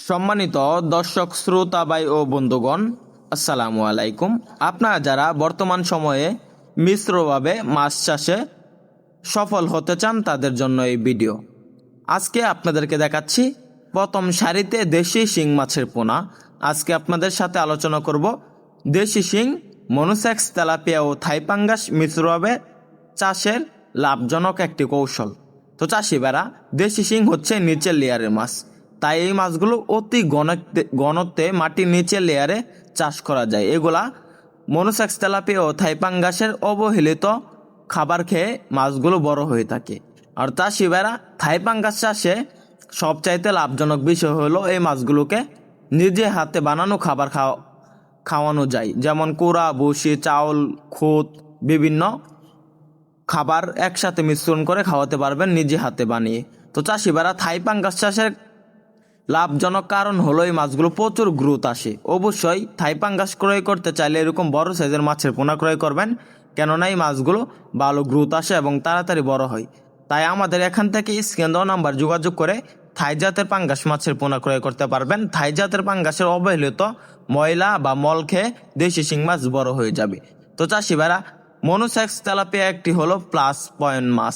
সম্মানিত দর্শক শ্রোতা ভাই ও বন্ধুগণ, আসসালামু আলাইকুম। আপনারা যারা বর্তমান সময়ে মিশ্রভাবে মাছ চাষে সফল হতে চান তাদের জন্য এই ভিডিও। আজকে আপনাদেরকে দেখাচ্ছি প্রথম সারিতে দেশি শিং মাছের পোনা। আজকে আপনাদের সাথে আলোচনা করব দেশি শিং, মনোসেক্স, তেলাপিয়া ও থাইপাঙ্গাস মিশ্রভাবে চাষের লাভজনক একটি কৌশল। তো চাষি বেড়া, দেশি শিং হচ্ছে নিচের লেয়ারের মাছ, তাই এই মাছগুলো অতি ঘনত্বে মাটির নিচের লেয়ারে চাষ করা যায়। এগুলা মনোসেক্স, তেলাপিয়া ও থাইপাঙ্গাসের অবহেলিত খাবার খেয়ে মাছগুলো বড় হয়ে থাকে। আর চাষি বেড়া, থাইপাঙ্গাস চাষে সবচাইতে লাভজনক বিষয় হলো এই মাছগুলোকে নিজে হাতে বানানো খাবার খাওয়ানো যায়, যেমন কুড়া, ভুসি, চাউল, খুদ, বিভিন্ন খাবার একসাথে মিশ্রণ করে খাওয়াতে পারবেন নিজে হাতে বানিয়ে। তো চাষিবারা, থাইপাঙ্গাস চাষের লাভজনক কারণ হলো এই মাছগুলো প্রচুর গ্রোথ আসে। অবশ্যই থাইপাঙ্গাস ক্রয় করতে চাইলে এরকম বড় সাইজের মাছের পোনা ক্রয় করবেন, কেননা এই মাছগুলো ভালো গ্রোথ আসে এবং তাড়াতাড়ি বড় হয়। তাই আমাদের এখান থেকে স্ক্রিন দেওয়া নাম্বার যোগাযোগ করে থাই জাতের পাঙ্গাস মাছের পোনা ক্রয় করতে পারবেন। থাই জাতের পাঙ্গাসের অবহেলিত ময়লা বা মল খেয়ে দেশি শিং মাছ বড় হয়ে যাবে। তো চাষিবারা, মনোসেক্স, তেলাপিয়া একটি হলো প্লাস পয়েন্ট মাছ।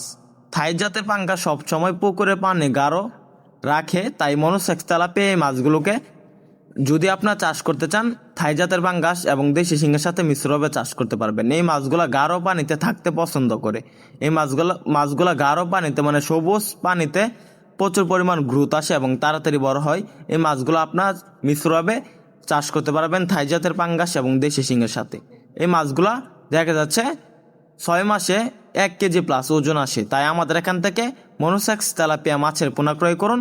থাই জাতের পাঙ্গাস সবসময় পুকুরে পানি গাঢ় রাখে, তাই মনোসেক্স, তেলাপিয়া এই মাছগুলোকে যদি আপনার চাষ করতে চান, থাই জাতের পাঙ্গাস এবং দেশি শিংয়ের সাথে মিশ্রভাবে চাষ করতে পারবেন। এই মাছগুলা গাঢ় পানিতে থাকতে পছন্দ করে। এই মাছগুলা গাঢ় পানিতে, মানে সবুজ পানিতে প্রচুর পরিমাণ গ্রোথ আসে এবং তাড়াতাড়ি বড় হয়। এই মাছগুলো আপনার মিশ্রভাবে চাষ করতে পারবেন থাই জাতের পাঙ্গাস এবং দেশি শিংয়ের সাথে। এই মাছগুলা দেখা যাচ্ছে 6 মাসে 1 কেজি প্লাস ওজন আসে। তাই আমাদের এখান থেকে মনোসেক্স, তেলাপিয়া মাছের পোনা ক্রয় করুন,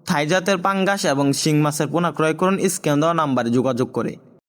থাই জাতের পাঙ্গাস এবং শিং মাছের পোনা ক্রয় করুন স্ক্রিনে দেওয়া নাম্বারে যোগাযোগ করে।